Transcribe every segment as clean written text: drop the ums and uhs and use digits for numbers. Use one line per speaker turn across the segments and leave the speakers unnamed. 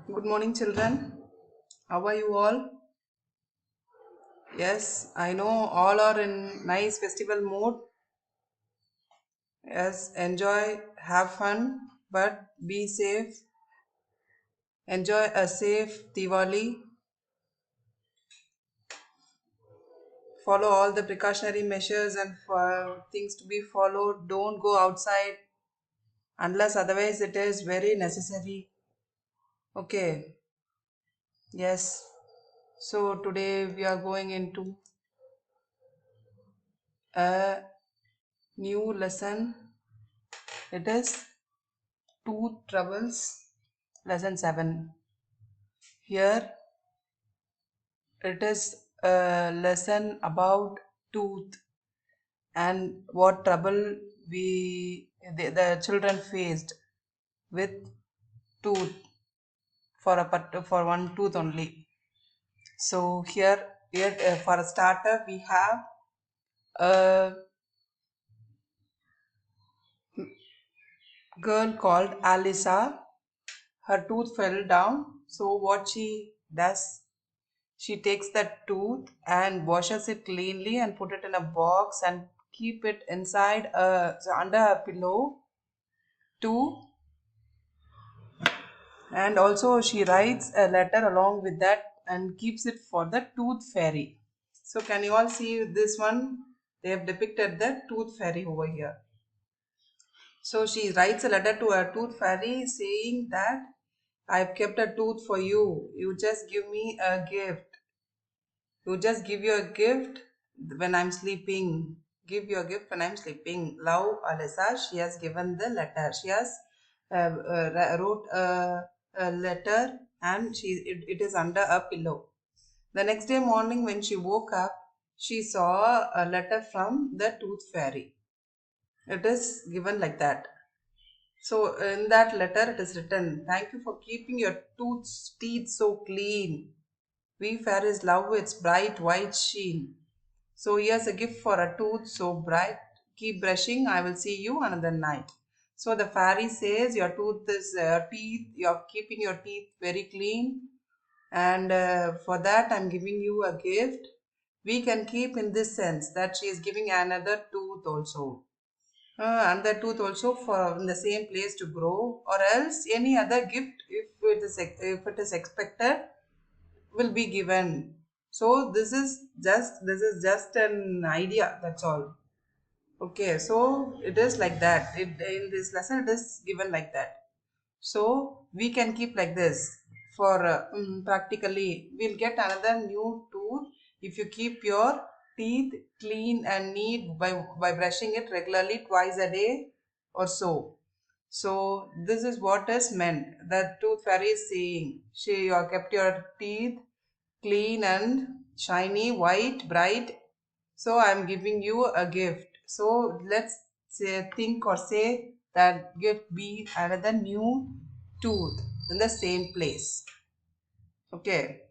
Good morning, children. How are you all? Yes, I know all are in nice festival mood. Yes, enjoy, have fun, but be safe. Enjoy a safe Diwali. Follow all the precautionary measures and for things to be followed. Don't go outside unless otherwise it is very necessary. Okay. Yes. So today we are going into a new lesson. It is Tooth Troubles, lesson 7. Here it is a lesson about tooth and what trouble the children faced with tooth for one tooth only. So here for a starter we have a girl called Alisa. Her tooth fell down. So what she does, she takes that tooth and washes it cleanly and put it in a box and keep it inside so under a pillow too. And also she writes a letter along with that and keeps it for the tooth fairy. So can you all see this one? They have depicted the tooth fairy over here. So she writes a letter to her tooth fairy saying that I've kept a tooth for you. You just give me a gift. You just give you a gift when I'm sleeping. Give you a gift when I'm sleeping. Love, Alyssa. She has given the letter. She has wrote a letter and it is under a pillow. The next day morning when she woke up, she saw a letter from the tooth fairy. It is given like that. So in that letter it is written, thank you for keeping your teeth so clean. We fairies love its bright white sheen. So here's a gift for a tooth so bright. Keep brushing, I will see you another night. So the fairy says your tooth is teeth, you're keeping your teeth very clean, and for that I'm giving you a gift. We can keep in this sense that she is giving another tooth also. Another tooth also for in the same place to grow, or else any other gift if it is expected will be given. So this is just an idea, that's all. Okay, so it is like that. In this lesson it is given like that. So we can keep like this for practically we'll get another new tooth if you keep your teeth clean and neat by brushing it regularly twice a day or so. So this is what is meant. The tooth fairy is saying, she you have kept your teeth clean and shiny, white, bright. So I'm giving you a gift. So let's say, think or say that gift be another new tooth in the same place. Okay.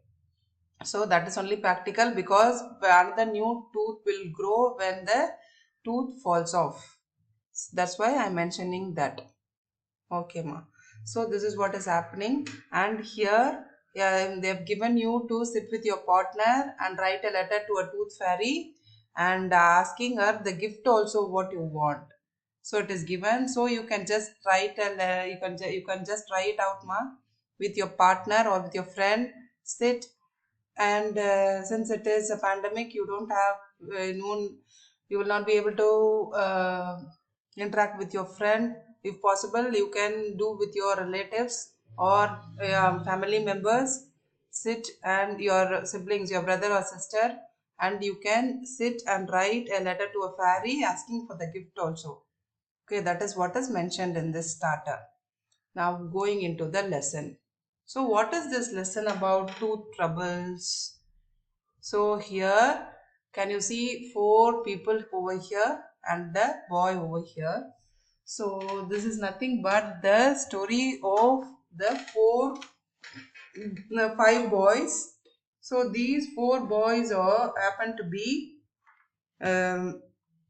So that is only practical because another new tooth will grow when the tooth falls off. That's why I'm mentioning that. Okay, ma. So this is what is happening, and here, yeah, they have given you to sit with your partner and write a letter to a tooth fairy and asking her the gift also what you want. So it is given. So you can just write you can just write it out, ma, with your partner or with your friend. Sit and since it is a pandemic, you don't have known you will not be able to interact with your friend. If possible, you can do with your relatives or family members. Sit and your siblings, your brother or sister, and you can sit and write a letter to a fairy asking for the gift also. Okay, that is what is mentioned in this starter. Now going into the lesson. So what is this lesson about tooth troubles? So here, can you see four people over here and the boy over here? So this is nothing but the story of the five boys. So these four boys are happen to be um,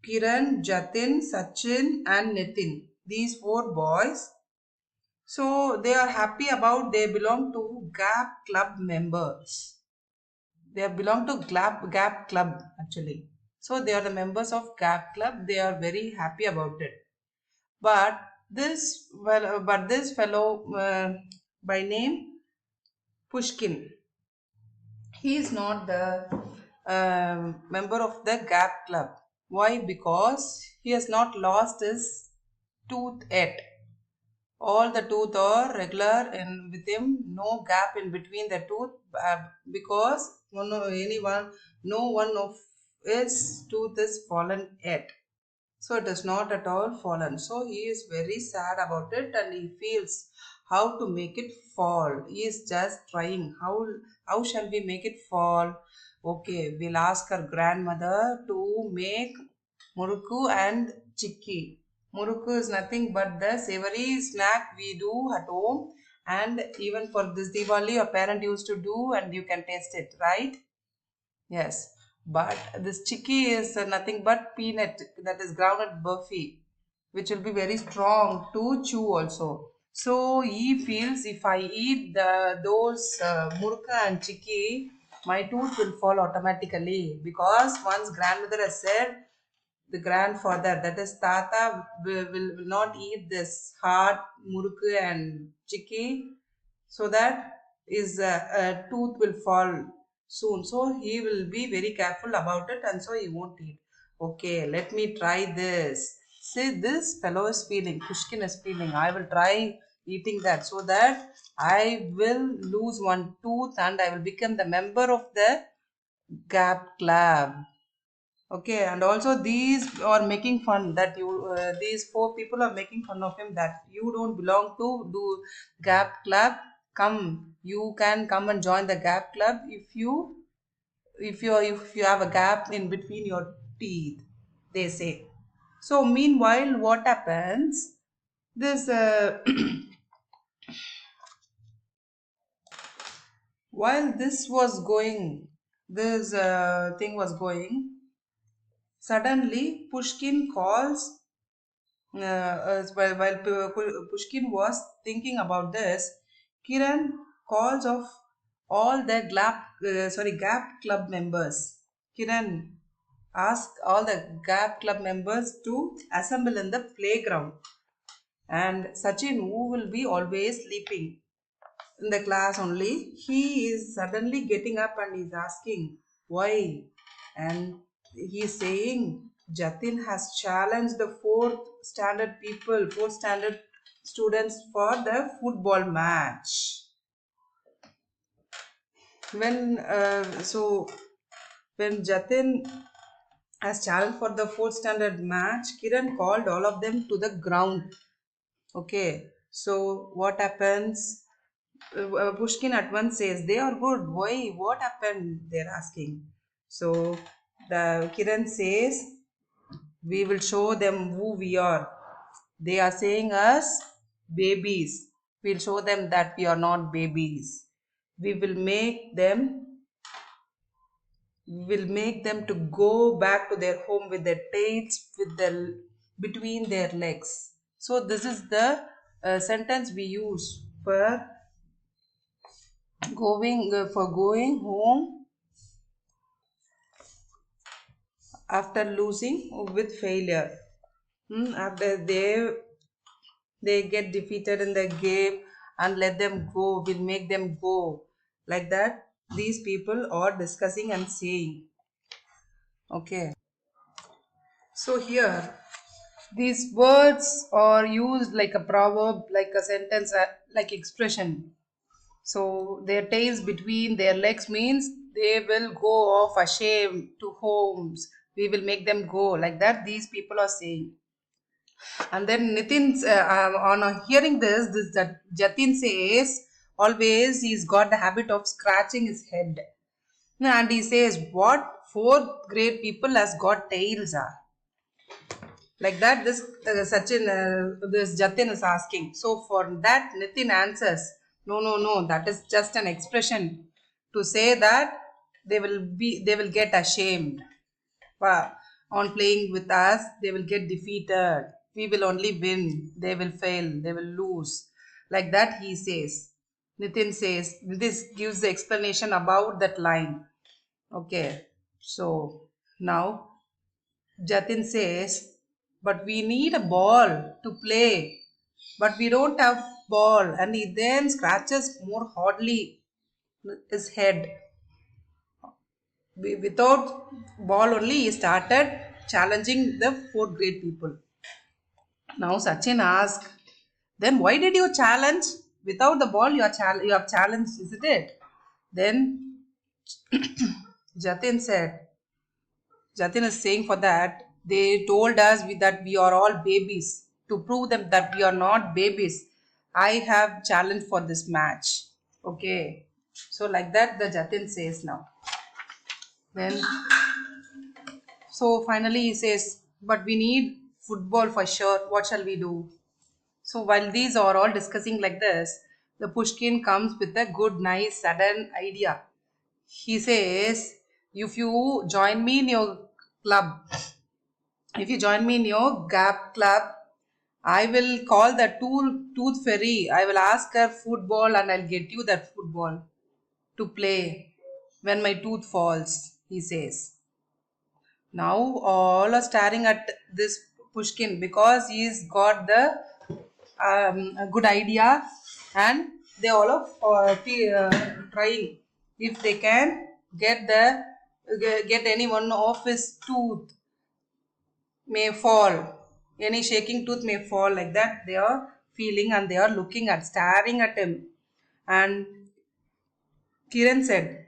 Kiran, Jatin, Sachin, and Nitin. These four boys. So they are happy about they belong to Gap Club members. They belong to Gap Club actually. So they are the members of Gap Club. They are very happy about it. But this fellow by name Pushkin, he is not the member of the Gap Club. Why? Because he has not lost his tooth yet. All the tooth are regular and with him no gap in between the tooth because no one of his tooth is fallen yet. So it is not at all fallen. So he is very sad about it and he feels how to make it fall. He is just trying. How shall we make it fall? Okay, we'll ask our grandmother to make murukku and chikki. Murukku is nothing but the savory snack we do at home, and even for this Diwali, your parent used to do, and you can taste it, right? Yes, but this chicky is nothing but peanut, that is groundnut burfi, which will be very strong to chew also. So he feels if I eat those murka and chicky, my tooth will fall automatically because once grandmother has said the grandfather, that is Tata, will not eat this hard murku and chicky so that his tooth will fall soon. So he will be very careful about it and so he won't eat. Okay, let me try this. See, this fellow is feeling, Pushkin is feeling, I will try eating that so that I will lose one tooth and I will become the member of the Gap Club. Okay, and also these are making fun that these four people are making fun of him that you don't belong to do Gap Club. Come, you can come and join the Gap Club if you have a gap in between your teeth. They say. So meanwhile, what happens? This while this thing was going. Suddenly, Pushkin calls while Pushkin was thinking about this, Kiran calls of all the Gap Club members. Kiran asked all the Gap Club members to assemble in the playground. And Sachin, who will be always sleeping in the class only, he is suddenly getting up and is asking why. And he is saying Jatin has challenged the fourth standard students for the football match. When Jatin has challenged for the fourth standard match, Kiran called all of them to the ground. Okay, so what happens? Pushkin at once says, "They are good. Why? What happened?" They're asking. So the Kiran says, "We will show them who we are. They are saying us babies. We'll show them that we are not babies. We will make them. We will make them to go back to their home with their tails with their between their legs." So this is the sentence we use for going home after losing with failure. After they get defeated in the game and let them go, will make them go, like that these people are discussing and saying. Okay, so here these words are used like a proverb, like a sentence, like expression. So their tails between their legs means they will go off ashamed to homes. We will make them go, like that these people are saying. And then on hearing this Jatin says always he's got the habit of scratching his head. And he says, "What fourth grade people has got tails are?" Like that, this Jatin is asking. So for that, Nitin answers, "No, no, no. That is just an expression to say that they will get ashamed. On playing with us, they will get defeated. We will only win. They will fail. They will lose. Like that he says. Nitin says, this gives the explanation about that line. Okay, so now Jatin says, but we need a ball to play, but we don't have ball. And he then scratches more hardly his head. Without ball only, he started challenging the fourth grade people. Now Sachin asked, then why did you challenge? Without the ball, you have challenged, isn't it? Then Jatin said, Jatin is saying for that, they told us that we are all babies. To prove them that we are not babies, I have challenged for this match. Okay. So like that the Jatin says now. Then so finally he says, but we need football for sure. What shall we do? So while these are all discussing like this, the Pushkin comes with a good, nice, sudden idea. He says, if you join me in your club, if you join me in your GAP club, I will call the tooth fairy. I will ask her football and I'll get you that football to play when my tooth falls, he says. Now all are staring at this Pushkin because he's got the a good idea, and they all are trying if they can get any one of his tooth may fall, any shaking tooth may fall, like that they are feeling and they are looking at staring at him. And Kiran said,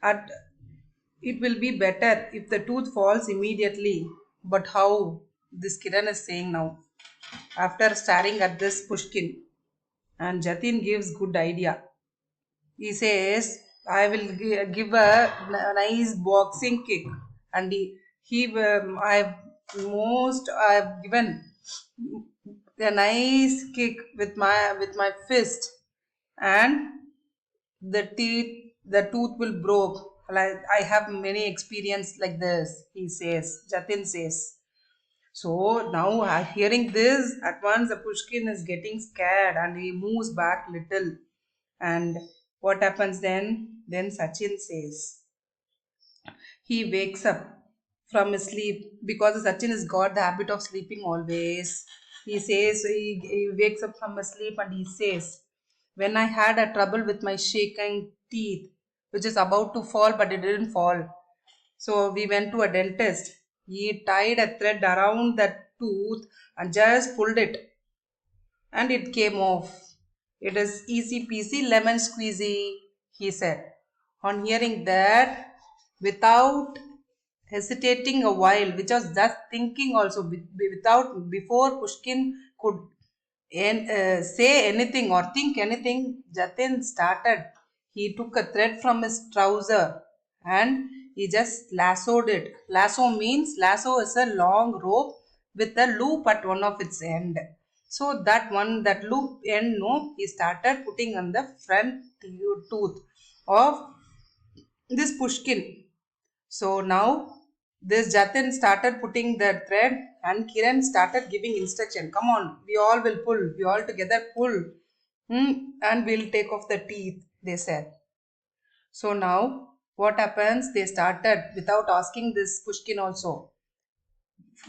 at it will be better if the tooth falls immediately. But how? This Kiran is saying now after staring at this Pushkin. And Jatin gives good idea. He says, I will give a nice boxing kick. And I've given a nice kick with my fist, and the tooth will broke. Like I have many experience like this, he says. Jatin says. So now hearing this, at once the Pushkin is getting scared and he moves back little. And what happens then? Then Sachin says, he wakes up from his sleep because Sachin has got the habit of sleeping always. He says, he wakes up from his sleep and he says, when I had a trouble with my shaking teeth, which is about to fall but it didn't fall. So we went to a dentist. He tied a thread around the tooth and just pulled it and it came off. It is easy peasy lemon squeezy, he said. On hearing that, without hesitating a while, which was just thinking also, without before Pushkin could say anything or think anything, Jatin started. He took a thread from his trouser and he just lassoed it. Lasso is a long rope with a loop at one of its end. So that loop end, no, he started putting on the front tooth of this Pushkin. So now this Jatin started putting the thread and Kiran started giving instruction. Come on, we all will pull. We all together pull. And we'll take off the teeth, they said. So now what happens? They started without asking this Pushkin also.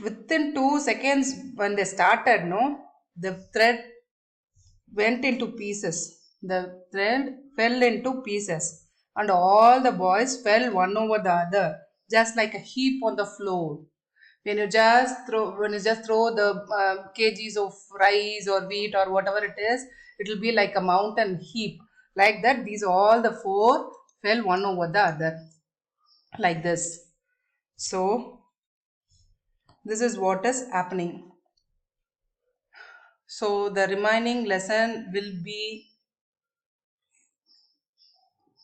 Within 2 seconds when they started, no, the thread went into pieces. The thread fell into pieces, and all the boys fell one over the other, just like a heap on the floor. When you just throw the kgs of rice or wheat or whatever it is, it will be like a mountain heap. Like that, these all the four fell one over the other, like this. So this is what is happening. So the remaining lesson will be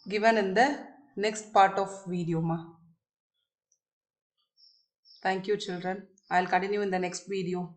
given in the next part of video, ma. Thank you, children. I'll continue in the next video.